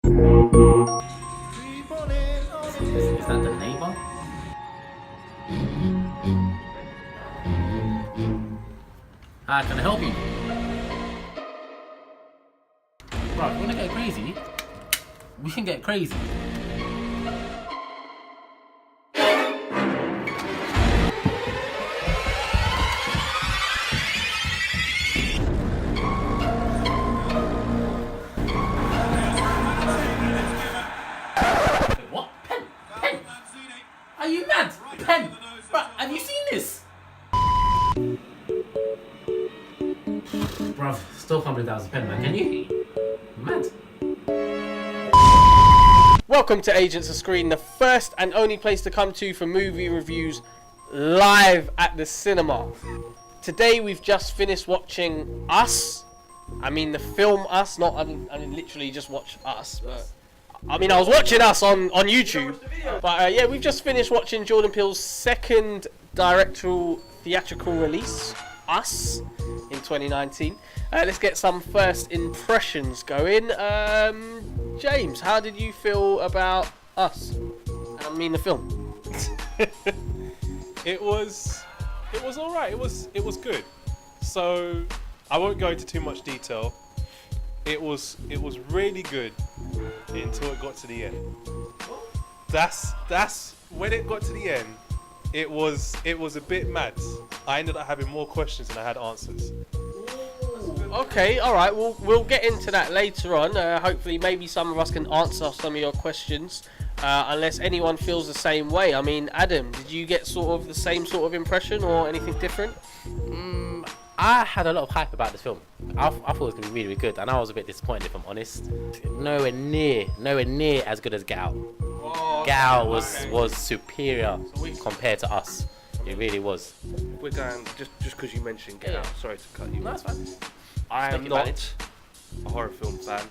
Is that the neighbor? Hi, can I help you? Bro, if you wanna get crazy, we can get crazy. What? Pen? Pen? Are you mad? Pen? Bro, have you seen this? Bruv, still can't believe that was a pen, man. Can you? Mad. Welcome to Agents of S.C.R.E.E.N, the first and only place to come to for movie reviews live at the cinema. Today we've just finished watching Us. I mean the film Us, not I mean literally just watch Us, but I mean I was watching Us on YouTube. But yeah, we've just finished watching Jordan Peele's second directorial theatrical release, Us, in 2019. Let's get some first impressions going. James, how did you feel about Us? I mean the film. It was all right. It was good. So I won't go into too much detail. It was really good until it got to the end. That's when it got to the end. It was a bit mad. I ended up having more questions than I had answers. Okay, all right. We'll get into that later on. Hopefully, maybe some of us can answer some of your questions. Unless anyone feels the same way. I mean, Adam, did you get sort of the same sort of impression or anything different? I had a lot of hype about this film. I thought it was going to be really, really good, and I was a bit disappointed, if I'm honest. Nowhere near as good as Get Out. Get Out was superior compared to Us. It really was. We're going just because you mentioned Get Out. Sorry to cut you. No, that's fine. I am Make it not valid. a horror film fan.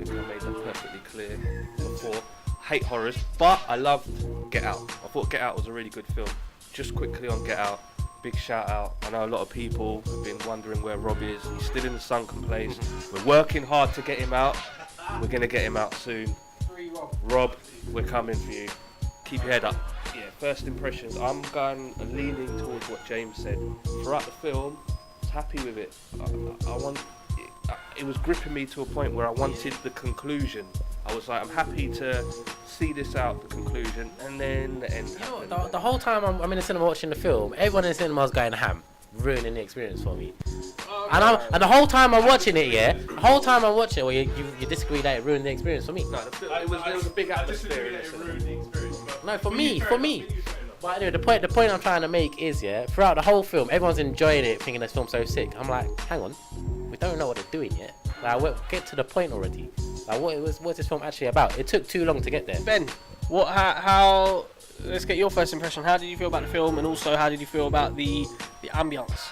I think I made that perfectly clear before. Hate horrors, but I loved Get Out. I thought Get Out was a really good film. Just quickly on Get Out, big shout out. I know a lot of people have been wondering where Rob is. He's still in the sunken place. We're working hard to get him out. We're gonna get him out soon. Rob, we're coming for you. Keep your head up. Yeah, first impressions. I'm going leaning towards what James said. Throughout the film, I was happy with it. It was gripping me to a point where I wanted the conclusion. I was like, I'm happy to see this out, the conclusion, and then the end happened. The whole time I'm in the cinema watching the film, everyone in the cinema was going ham, ruining the experience for me. And the whole time I'm watching it, well, you disagree that it ruined the experience for me. No, there was a big atmosphere in it. No, for me. But anyway, the point I'm trying to make is, throughout the whole film, everyone's enjoying it, thinking this film's so sick. I'm like, hang on, we don't know what they're doing yet. Like, get to the point already. Like, what's this film actually about? It took too long to get there. Ben, how? Let's get your first impression. How did you feel about the film, and also how did you feel about the ambience?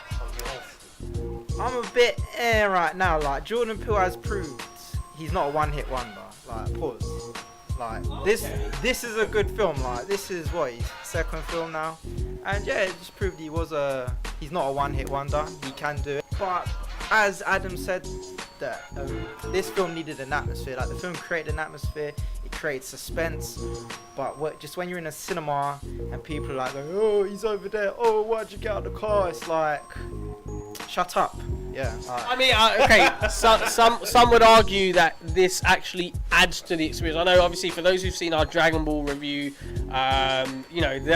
I'm a bit right now. Like Jordan Peele has proved he's not a one-hit wonder. Like pause. Like this is a good film. Like this is what his second film now, and yeah, it just proved he's not a one-hit wonder. He can do it. But as Adam said, that this film needed an atmosphere. Like the film created an atmosphere. It creates suspense. But just when you're in a cinema and people are like, oh, he's over there. Oh, why'd you get out of the car? It's like, shut up. Yeah. I mean, okay. Some would argue that this actually adds to the experience. I know, obviously, for those who've seen our Dragon Ball review, the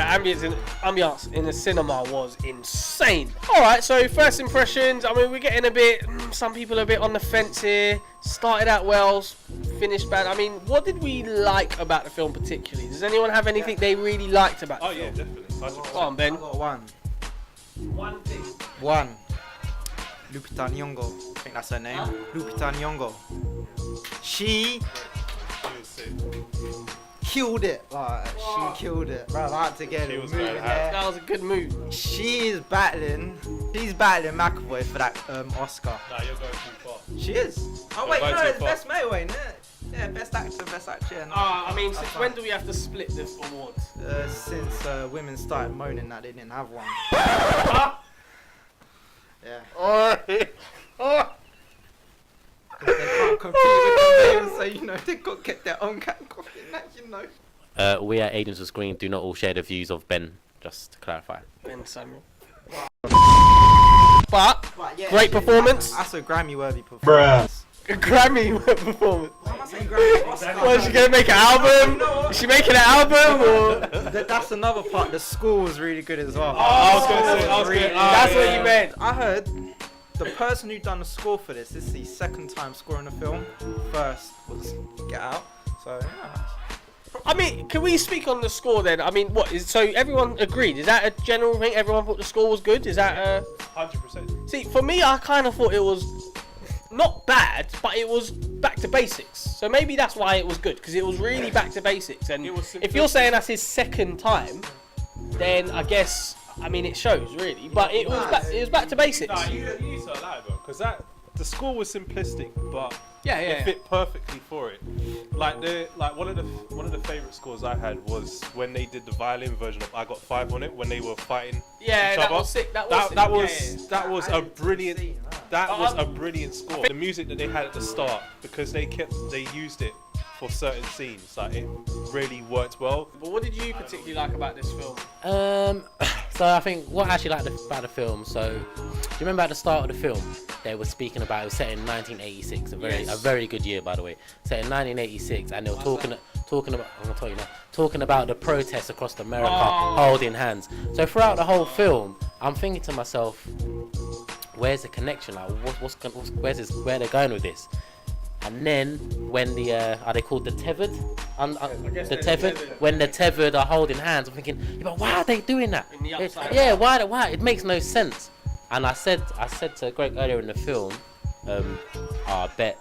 ambience in the cinema was insane. All right, so first impressions. I mean, we're getting a bit. Some people are a bit on the fence here. Started out well, finished bad. I mean, what did we like about the film particularly? Does anyone have anything they really liked about the film? Yeah, definitely. 100%. Go on, Ben. I got one. One thing. One. Lupita Nyong'o. I think that's her name. Lupita Nyong'o. She killed it. Like, she killed it. Bro, I had to get She it. was Moving very there. That was a good move. She's battling McAvoy for that Oscar. Nah, you're going too far. She is. Oh wait, You're going no, too it's far. best male, ain't it? Yeah, best actor, best actor. Yeah, no, I mean, that's since fine. when do we have to split the awards? Since women started moaning that they didn't have one. Yeah. They can't compete with the males, so you know they got to get their own category. You know. We at Agents of S.C.R.E.E.N do not all share the views of Ben. Just to clarify. Ben Samuel. But Yeah, great performance. That's a Grammy-worthy performance. A Grammy performance. Why am I saying Grammy? Well, is she gonna make an album? Is she making an album or? That's another part. The score was really good as well. I was gonna say, That's what you meant. I heard the person who done the score for this is the second time scoring a film. First was Get Out. So yeah. I mean, can we speak on the score then? I mean, what is so everyone agreed? Is that a general thing? Everyone thought the score was good? Is that 100%. See, for me, I kind of thought it was not bad, but it was back to basics. So maybe that's why it was good, because it was really back to basics. And It was if you're saying that's his second time, then I guess, I mean, it shows really. But it was back to basics. Nah, you need to allow it, bro, because the score was simplistic, but Yeah. it fit perfectly for it. Like one of the favorite scores I had was when they did the violin version of I Got Five on It when they were fighting Yeah, each that other. was sick. That was a brilliant. That was a brilliant score. The music that they had at the start, because they used it for certain scenes, like it really worked well. But what did you particularly like about this film? So I think what I actually liked about the film. So, do you remember at the start of the film they were speaking about it was set in 1986, a very good year by the way. Set in 1986, and they were talking about. I'm gonna tell you now. Talking about the protests across America, holding hands. So throughout the whole film, I'm thinking to myself, where's the connection? Like, where they're going with this? And then when the are they called the tethered? The tethered. When the tethered are holding hands, I'm thinking, yeah, but why are they doing that? In the upside Yeah, why? It makes no sense. And I said to Greg earlier in the film, I bet,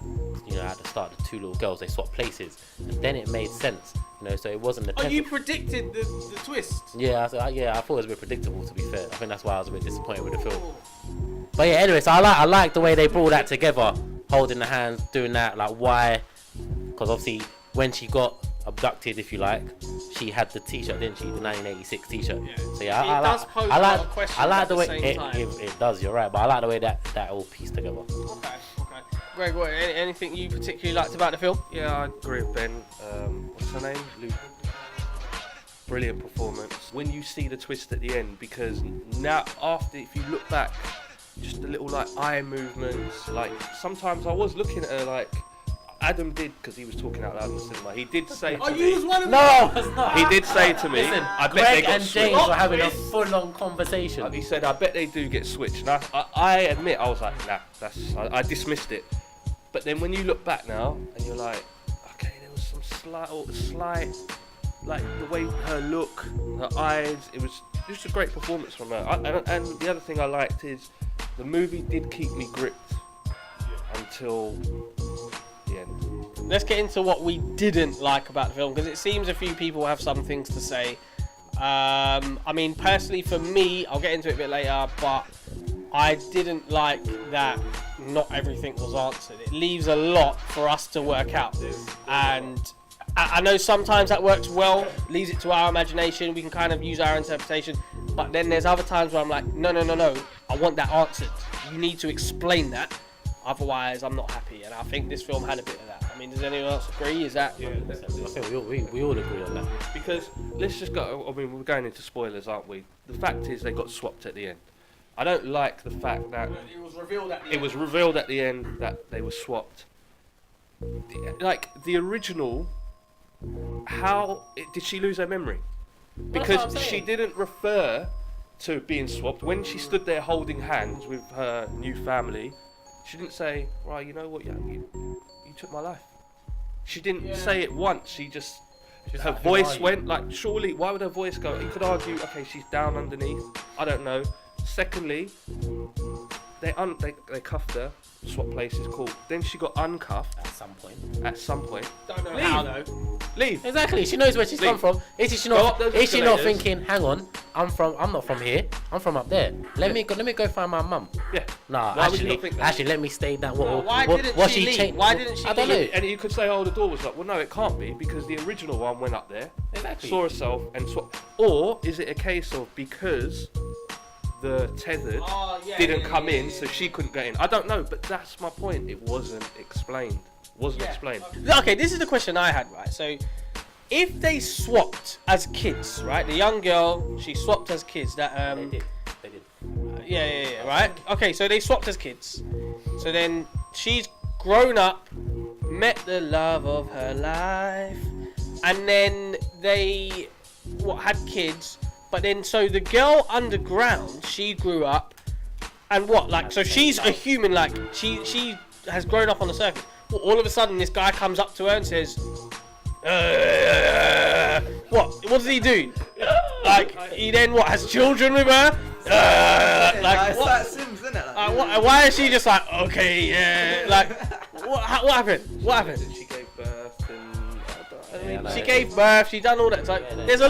you know, at the start the two little girls they swapped places, and then it made sense. You know, so it wasn't the. Oh, you predicted the twist. Yeah, I thought it was a bit predictable, to be fair. I think that's why I was a bit disappointed with the film. But yeah, anyway, so I like the way they brought that together, holding the hands, doing that. Like, why? Because obviously, when she got abducted, if you like, she had the T-shirt, didn't she? The 1986 T-shirt. Yeah. So yeah, I like the way it does. You're right, but I like the way that all pieced together. Okay. Greg, anything you particularly liked about the film? Yeah, I agree with Ben. What's her name? Luke. Brilliant performance. When you see the twist at the end, because now after, if you look back, just the little like eye movements, like sometimes I was looking at her like Adam did, because he was talking out loud in the cinema. He did say to me, was one of No, it's not. he did say to me, Listen, I bet Greg they got and switched. James were having a full-on conversation. He said, I bet they do get switched. And I admit, I was like, nah, I dismissed it. But then when you look back now, and you're like, okay, there was some slight, like the way her look, her eyes, it was just a great performance from her. And the other thing I liked is the movie did keep me gripped until the end. Let's get into what we didn't like about the film, because it seems a few people have some things to say. I mean, personally for me, I'll get into it a bit later, but I didn't like that not everything was answered. It leaves a lot for us to work out. And I know sometimes that works well, leaves it to our imagination, we can kind of use our interpretation, but then there's other times where I'm like, no, I want that answered. You need to explain that, otherwise I'm not happy. And I think this film had a bit of that. I mean, does anyone else agree? Is that... I think we all agree on that. Because let's just go, I mean, we're going into spoilers, aren't we? The fact is they got swapped at the end. I don't like the fact that It was revealed at the it was revealed at the end that they were swapped. Like the original, did she lose her memory? That's what Because I'm she saying. didn't refer to being swapped. When she stood there holding hands with her new family, she didn't say, right, you know what, you took my life. She didn't say it once. She just, her like, who are voice you? went, like, surely, why would her voice go? You could argue, okay, she's down underneath. I don't know. Secondly, they cuffed her, swap places, cool. Then she got uncuffed At some point. Don't know Leave. how though. Leave. Exactly. She knows where she's come from. Is she Go not? up those Is she not escalators. thinking? Hang on, I'm not from here. I'm from up there. Let me go find my mum. Yeah. Nah, Why would you not think that? actually, let me stay down. Why didn't she leave? changed? Why didn't she I don't leave? know. And you could say, oh, the door was locked. Well, no, it can't be, because the original one went up there, Exactly. saw herself, and swapped. Or is it a case of because the tethered didn't come in, so she couldn't get in. I don't know, but that's my point. It wasn't explained. Explained. Okay, this is the question I had, right? So, if they swapped as kids, right? The young girl, she swapped as kids. That They did. yeah, right? Okay, so they swapped as kids. So then she's grown up, met the love of her life, and then they had kids. But then, so the girl underground, she grew up, and so she's a human, like she has grown up on the surface. Well, all of a sudden, this guy comes up to her and says, what does he do? Like, he then has children with her? It's like Sims, isn't it? Why is she just like, okay, yeah, like, what happened? What happened? She gave birth and She gave birth, she done all that. So there's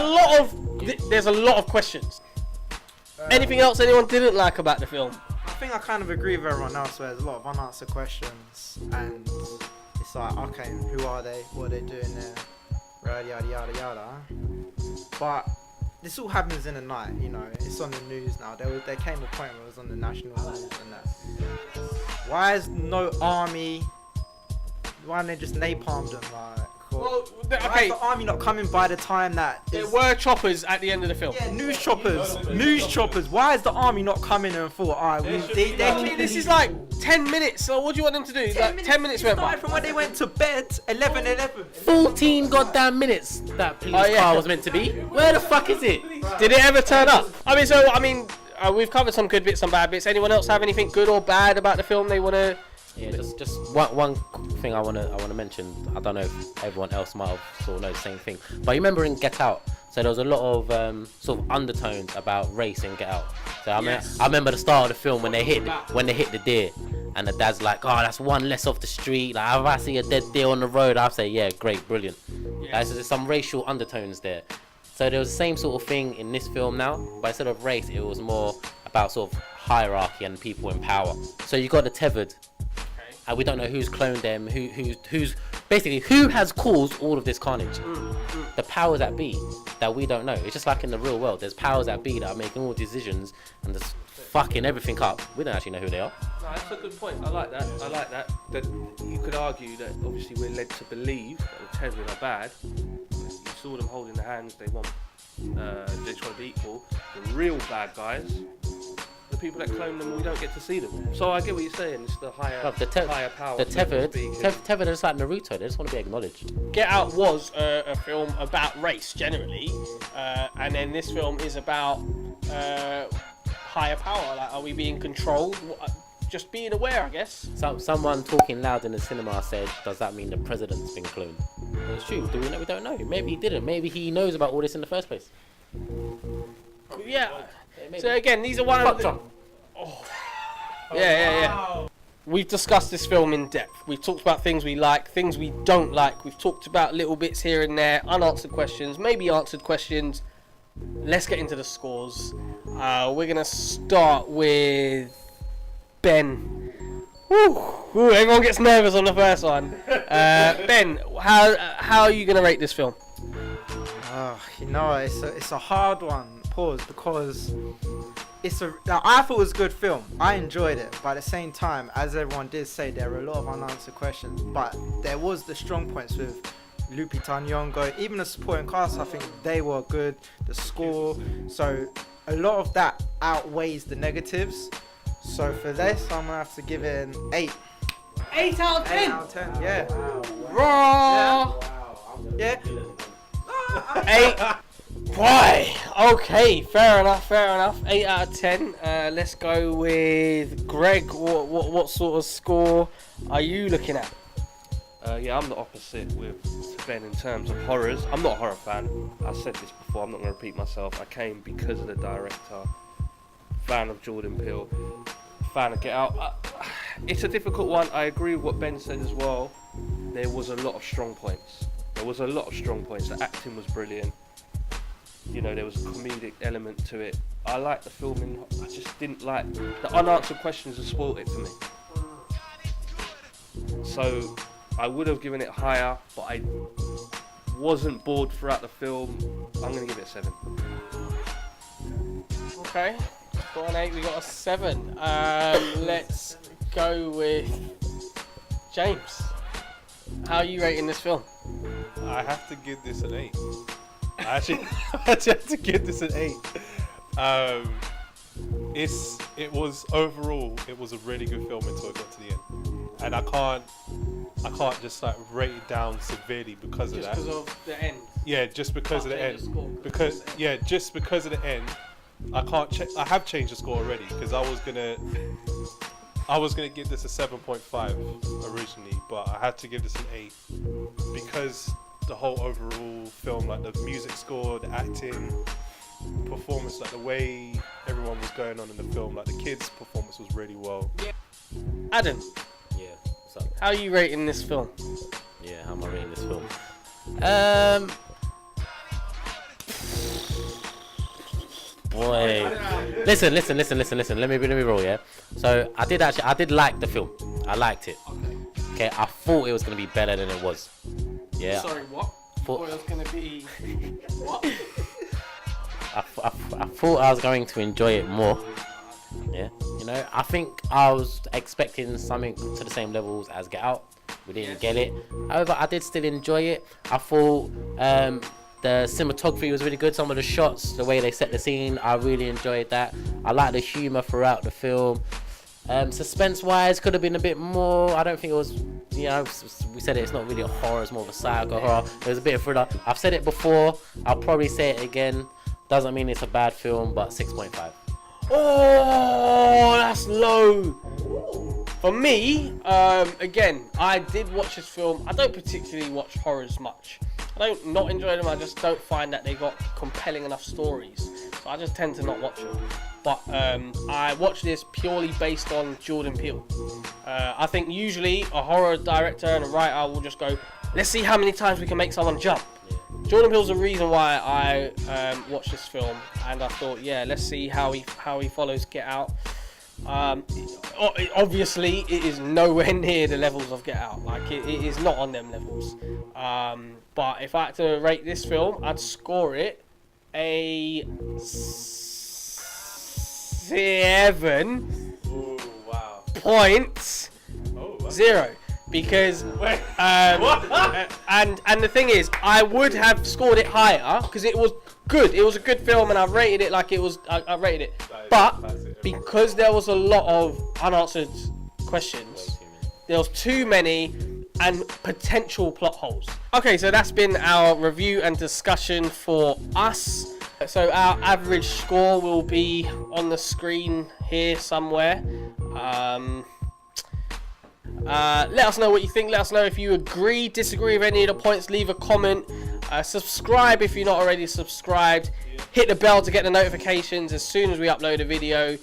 a lot of questions. Anything else anyone didn't like about the film? I think I kind of agree with everyone else where there's a lot of unanswered questions and it's like, okay, who are they? What are they doing there? Yada yada yada yada. But this all happens in the night, you know, it's on the news now. There came a point where it was on the national news and that. Why is no army? Why don't they just napalm them? Well, why is the army not coming by the time that there were choppers at the end of the film. Yeah, news choppers. Why is the army not coming and thought, alright, this is like 10 minutes. So what do you want them to do? 10 minutes went by. From when they went to bed, 11. 14 goddamn minutes that police car was meant to be. Where the fuck is it? Did it ever turn up? We've covered some good bits, some bad bits. Anyone else have anything good or bad about the film they want to? Yeah, just one thing I wanna mention. I don't know if everyone else might have sort of know the same thing, but you remember in Get Out, so there was a lot of sort of undertones about race in Get Out. So I remember the start of the film when they hit the deer, and the dad's like, oh, that's one less off the street. Like if I see a dead deer on the road, I'll say, yeah, great, brilliant. So there's some racial undertones there. So there was the same sort of thing in this film now, but instead of race, it was more about sort of hierarchy and people in power. So you got the tethered. And we don't know who's cloned them, who's basically who has caused all of this carnage. The powers that be that we don't know. It's just like in the real world. There's powers that be that are making all decisions and just fucking everything up. We don't actually know who they are. No, that's a good point. I like that. That you could argue that obviously we're led to believe that the tethered are bad. You saw them holding their hands. They just want to be equal. The real bad guys. The people that clone them, we don't get to see them. So I get what you're saying. It's the higher power. The tethered are just like Naruto. They just want to be acknowledged. Get Out was a film about race generally, and then this film is about higher power. Like, are we being controlled? Just being aware, I guess. Someone talking loud in the cinema said, "Does that mean the president's been cloned?" Well, it's true. Do we know? We don't know. Maybe he didn't. Maybe he knows about all this in the first place. Yeah. So again, these are one of the... Yeah. We've discussed this film in depth. We've talked about things we like, things we don't like. We've talked about little bits here and there, unanswered questions, maybe answered questions. Let's get into the scores. We're gonna start with Ben. Woo, everyone gets nervous on the first one. Ben, how are you gonna rate this film? It's a hard one. Because I thought it was a good film. I enjoyed it, but at the same time, as everyone did say, there were a lot of unanswered questions. But there was the strong points with Lupita Nyong'o, even the supporting cast. I think they were good. The score, so a lot of that outweighs the negatives. So for this, I'm gonna have to give it an 8. 8 out of 10. 8 out of 10. Yeah. Raw. Yeah. 8. Why? Okay, fair enough. 8 out of 10. Let's go with Greg. What sort of score are you looking at? Yeah, I'm the opposite with Ben in terms of horrors. I'm not a horror fan. I said this before. I'm not going to repeat myself. I came because of the director. Fan of Jordan Peele. Fan of Get Out. It's a difficult one. I agree with what Ben said as well. There was a lot of strong points. The acting was brilliant. You know, there was a comedic element to it. I liked the filming. I just didn't like the unanswered questions that spoiled it to me. So I would have given it higher, but I wasn't bored throughout the film. I'm going to give it a 7. Okay. Got an 8, we got a 7. Let's go with James. How are you rating this film? I have to give this an 8. I actually have to give this an 8. It was overall a really good film until it got to the end, and I can't just like rate it down severely because of that. Just because of the end. Yeah, just because of the end. Just because of the end, I can't. I have changed the score already because I was gonna give this a 7.5 originally, but I had to give this an 8 because the whole overall film, like the music score, the acting, performance, like the way everyone was going on in the film, like the kids' performance was really well. Adam, Yeah. What's up? how are you rating this film? Yeah. How am I rating this film? Boy. Listen. Let me roll. Yeah. So I did like the film. I liked it. Okay. I thought it was gonna be better than it was. Yeah. Sorry, what? Thought- It was going to be... What? I thought I was going to enjoy it more. Yeah, you know, I think I was expecting something to the same levels as Get Out. We didn't get it. However, I did still enjoy it. I thought the cinematography was really good. Some of the shots, the way they set the scene, I really enjoyed that. I like the humour throughout the film. Suspense-wise, could have been a bit more. I don't think it was, you know, we said it's not really a horror, it's more of a psycho horror. It was a bit of thriller. I've said it before, I'll probably say it again. Doesn't mean it's a bad film, but 6.5. Oh, that's low. For me, again, I did watch this film. I don't particularly watch horrors much. I don't not enjoy them. I just don't find that they got compelling enough stories. So I just tend to not watch them. But I watched this purely based on Jordan Peele. I think usually a horror director and a writer will just go, let's see how many times we can make someone jump. Jordan Peele's the reason why I watched this film, and I thought, yeah, let's see how he follows Get Out. Obviously, it is nowhere near the levels of Get Out. Like it is not on them levels. But if I had to rate this film, I'd score it a 7. Ooh, wow. Point Oh, wow. 0. Because and the thing is, I would have scored it higher because it was good. It was a good film, and I rated it like it was. I rated it, but because there was a lot of unanswered questions, there was too many and potential plot holes. Okay, so that's been our review and discussion for us. So our average score will be on the screen here somewhere. Let us know what you think. Let us know if you agree, disagree with any of the points. Leave a comment. Subscribe if you're not already subscribed. Hit the bell to get the notifications as soon as we upload a video.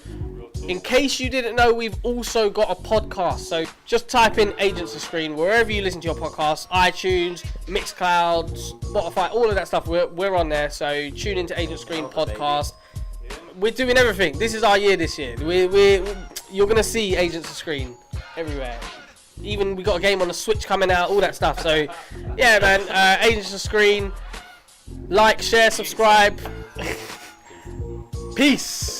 In case you didn't know, we've also got a podcast. So just type in Agents of S.C.R.E.E.N wherever you listen to your podcast. iTunes, Mixcloud, Spotify, all of that stuff. We're on there. So tune into Agents of S.C.R.E.E.N podcast. We're doing everything. This is our year this year. You're going to see Agents of S.C.R.E.E.N everywhere. Even we got a game on the Switch coming out, all that stuff. So yeah, man, Agents of S.C.R.E.E.N, like, share, subscribe. Peace.